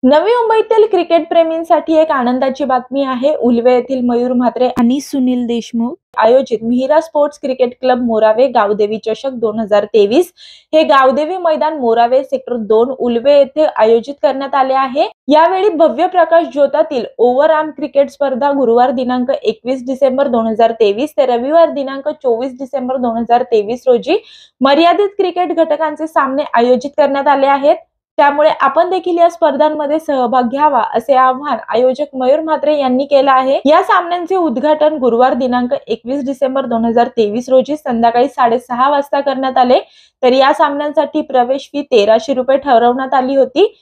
नवी मुंबईतील क्रिकेट प्रेमींसाठी एक आनंदाची बातमी आहे। उल्वे येथील मयूर म्हात्रे आणि सुनील देशमुख आयोजित Mihira sports cricket club Morawe Gavdevi चषक 2023 हे गावदेवी मैदान मोरावे सेक्टर 2 उल्वे येथे आयोजित करण्यात आले आहे। यावेळी भव्य प्रकाश ज्योतातील ओव्हर आर्म क्रिकेट स्पर्धा गुरुवार दिनांक 21 डिसेंबर 2023 ते रविवार दिनांक 24 डिसेंबर 2023 रोजी मर्यादित क्रिकेट घटकांचे सामने आयोजित करण्यात आले आहेत। त्यामुळे आपण देखील या स्पर्धांमध्ये सहभाग घ्यावा असे आवाहन आयोजक मयूर म्हात्रे यांनी केले आहे। या सामन्यांचे उद्घाटन गुरुवार दिनांक 21 डिसेंबर 2023 रोजी संध्याकाळी 6:30 वाजता करण्यात आले। तर या सामन्यांसाठी प्रवेश फी 1300 रुपये ठरवण्यात आली होती।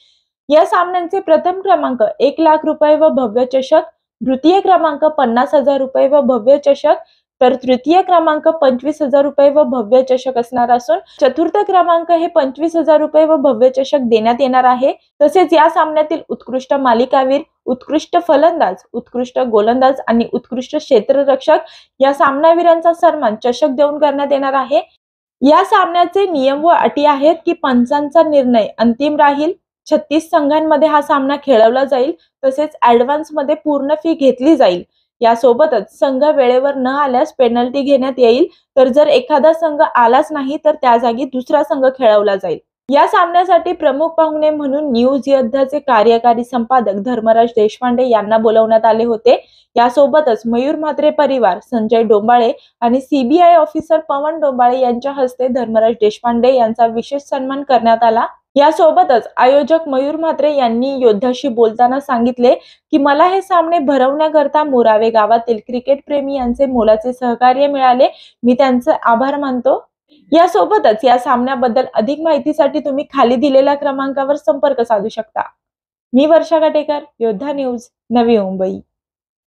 या सामन्यांचे प्रथम क्रमांक 1 लाख रुपये व भव्य चषक, द्वितीय क्रमांक 50,000 रुपये व भव्य चषक, तर तृतीय क्रमांक 25,000 रुपये व भव्य चषक असणार असून चतुर्थ क्रमांक हे 25,000 रुपये व भव्य चषक देण्यात येणार आहे। तसेच या सामन्यातील उत्कृष्ट मालिकावीर, उत्कृष्ट फलंदाज, उत्कृष्ट गोलंदाज आणि उत्कृष्ट क्षेत्ररक्षक या सामनावीरांचा सन्मान चषक देऊन करण्यात येणार आहे। या सामन्याचे नियम व अटी आहेत की पंचांचा निर्णय अंतिम राहील। 36 संघांमध्ये हा सामना खेळवला जाईल। तसेच ऍडव्हान्स मध्ये पूर्ण फी घेतली जाईल। यासोबतच संघ वेळेवर न आल्यास पेनल्टी घेण्यात येईल। तर जर एखादा संघ आलाच नाही तर त्या जागी दुसरा संघ खेळवला जाईल। या सामन्यासाठी प्रमुख पाहुणे म्हणून न्यूज योद्धाचे कार्यकारी संपादक धर्मराज देशपांडे यांना बोलवण्यात आले होते। यासोबतच मयूर म्हात्रे परिवार, संजय डोंबाळे आणि सीबीआय ऑफिसर पवन डोंबाळे यांच्या हस्ते धर्मराज देशपांडे यांचा विशेष सन्मान करण्यात आला। यासोबतच आयोजक मयूर म्हात्रे यांनी योद्धाशी बोलताना सांगितले की मला हे सामने भरवण्याकरता मोरावे गावातील क्रिकेट प्रेमी यांचे मोलाचे सहकार्य मिळाले। मी त्यांचे आभार मानतो। यासोबतच या सामन्याबद्दल अधिक माहितीसाठी तुम्ही खाली दिलेल्या क्रमांकावर संपर्क साधू शकता। मी वर्षा काटेकर, योद्धा न्यूज, नवी मुंबई।